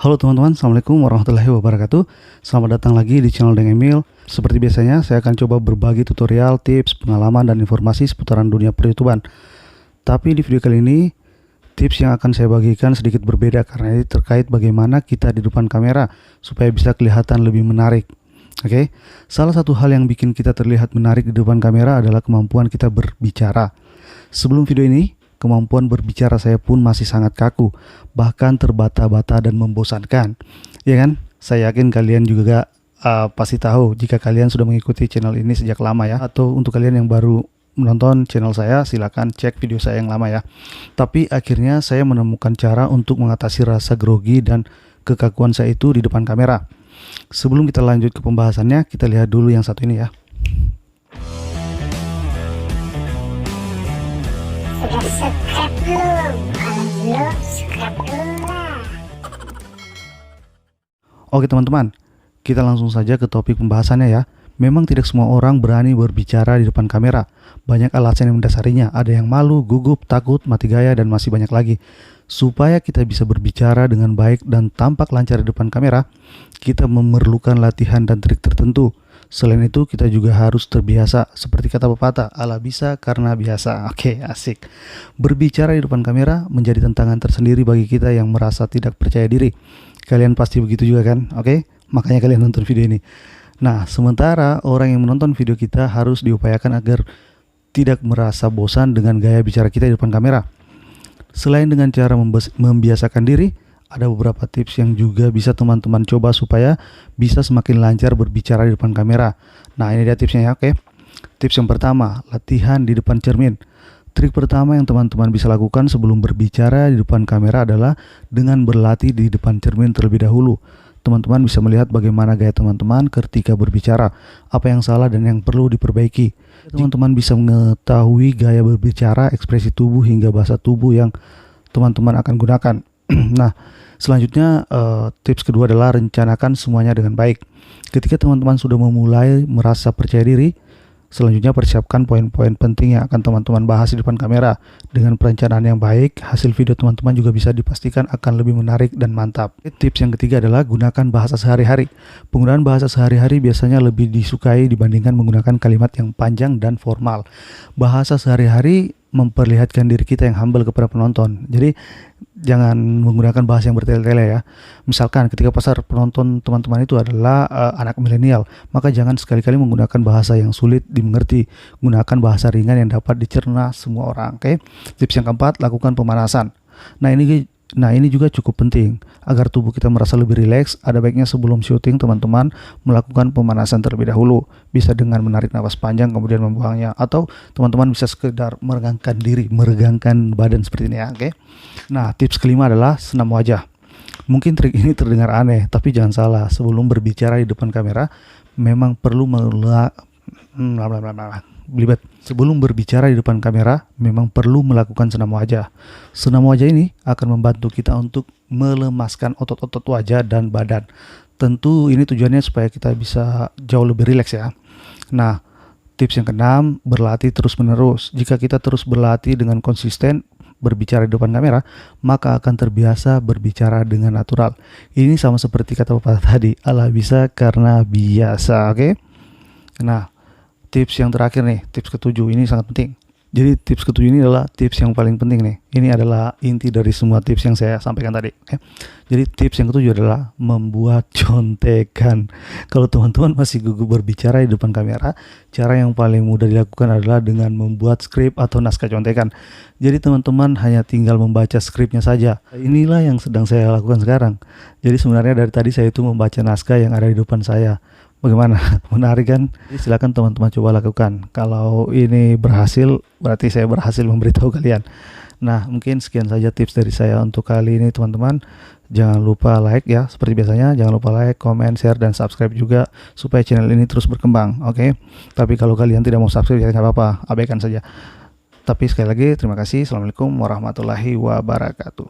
Halo teman-teman, Assalamualaikum warahmatullahi wabarakatuh. Selamat datang lagi di channel Deng Emil. Seperti biasanya, saya akan coba berbagi tutorial, tips, pengalaman, dan informasi seputaran dunia per-YouTubean. Tapi di video kali ini, tips yang akan saya bagikan sedikit berbeda karena ini terkait bagaimana kita di depan kamera supaya bisa kelihatan lebih menarik. Oke, salah satu hal yang bikin kita terlihat menarik di depan kamera adalah kemampuan kita berbicara. Sebelum video ini, kemampuan berbicara saya pun masih sangat kaku, bahkan terbata-bata dan membosankan. Ya kan? Saya yakin kalian juga pasti tahu jika kalian sudah mengikuti channel ini sejak lama ya. Atau untuk kalian yang baru menonton channel saya, silakan cek video saya yang lama ya. Tapi akhirnya saya menemukan cara untuk mengatasi rasa grogi dan kekakuan saya itu di depan kamera. Sebelum kita lanjut ke pembahasannya, kita lihat dulu yang satu ini ya. Sudah subscribe belum? Kalau belum, subscribe dulu lah. Oke teman-teman, kita langsung saja ke topik pembahasannya ya. Memang tidak semua orang berani berbicara di depan kamera. Banyak alasan yang mendasarinya. Ada yang malu, gugup, takut, mati gaya, dan masih banyak lagi. Supaya kita bisa berbicara dengan baik dan tampak lancar di depan kamera, kita memerlukan latihan dan trik tertentu. Selain itu, kita juga harus terbiasa. Seperti kata pepatah, ala bisa karena biasa. Oke, asik. Berbicara di depan kamera menjadi tantangan tersendiri bagi kita yang merasa tidak percaya diri. Kalian pasti begitu juga kan? Oke, makanya kalian nonton video ini. Nah, sementara orang yang menonton video kita harus diupayakan agar tidak merasa bosan dengan gaya bicara kita di depan kamera. Selain dengan cara membiasakan diri, ada beberapa tips yang juga bisa teman-teman coba supaya bisa semakin lancar berbicara di depan kamera. Nah, ini dia tipsnya ya, oke. Tips yang pertama, latihan di depan cermin. Trik pertama yang teman-teman bisa lakukan sebelum berbicara di depan kamera adalah dengan berlatih di depan cermin terlebih dahulu. Teman-teman bisa melihat bagaimana gaya teman-teman ketika berbicara, apa yang salah dan yang perlu diperbaiki. Teman-teman bisa mengetahui gaya berbicara, ekspresi tubuh hingga bahasa tubuh yang teman-teman akan gunakan. Nah, selanjutnya tips kedua adalah rencanakan semuanya dengan baik. Ketika teman-teman sudah memulai merasa percaya diri, selanjutnya persiapkan poin-poin penting yang akan teman-teman bahas di depan kamera. Dengan perencanaan yang baik, hasil video teman-teman juga bisa dipastikan akan lebih menarik dan mantap. Tips yang ketiga adalah gunakan bahasa sehari-hari. Penggunaan bahasa sehari-hari biasanya lebih disukai dibandingkan menggunakan kalimat yang panjang dan formal. Bahasa sehari-hari memperlihatkan diri kita yang humble kepada penonton. Jadi jangan menggunakan bahasa yang bertele-tele ya. Misalkan ketika pasar penonton teman-teman itu adalah anak milenial, maka jangan sekali-kali menggunakan bahasa yang sulit dimengerti. Gunakan bahasa ringan yang dapat dicerna semua orang. Oke. Tips yang keempat, lakukan pemanasan. Nah ini juga cukup penting agar tubuh kita merasa lebih rileks. Ada baiknya sebelum syuting teman-teman melakukan pemanasan terlebih dahulu. Bisa dengan menarik napas panjang kemudian membuangnya, atau teman-teman bisa sekedar meregangkan diri, meregangkan badan seperti ini ya. Oke. Nah, tips kelima adalah senam wajah. Mungkin trik ini terdengar aneh, tapi jangan salah. Sebelum berbicara di depan kamera, memang perlu Sebelum berbicara di depan kamera, memang perlu melakukan senam wajah. Senam wajah ini akan membantu kita untuk melemaskan otot-otot wajah dan badan. Tentu ini tujuannya supaya kita bisa jauh lebih rileks ya. Nah, tips yang keenam, berlatih terus-menerus. Jika kita terus berlatih dengan konsisten berbicara di depan kamera, maka akan terbiasa berbicara dengan natural. Ini sama seperti kata pepatah tadi, ala bisa karena biasa, oke? Nah, tips yang terakhir nih, tips ketujuh, ini sangat penting. Jadi tips ketujuh ini adalah tips yang paling penting nih. Ini adalah inti dari semua tips yang saya sampaikan tadi. Okay? Jadi tips yang ketujuh adalah membuat contekan. Kalau teman-teman masih gugup berbicara di depan kamera, cara yang paling mudah dilakukan adalah dengan membuat skrip atau naskah contekan. Jadi teman-teman hanya tinggal membaca skripnya saja. Inilah yang sedang saya lakukan sekarang. Jadi sebenarnya dari tadi saya itu membaca naskah yang ada di depan saya. Bagaimana? Menarik kan? Jadi silakan teman-teman coba lakukan. Kalau ini berhasil, berarti saya berhasil memberitahu kalian. Nah, mungkin sekian saja tips dari saya untuk kali ini teman-teman. Jangan lupa like ya, seperti biasanya. Jangan lupa like, comment, share, dan subscribe juga supaya channel ini terus berkembang. Oke? Tapi kalau kalian tidak mau subscribe, ya nggak apa-apa, abaikan saja. Tapi sekali lagi, terima kasih. Assalamualaikum warahmatullahi wabarakatuh.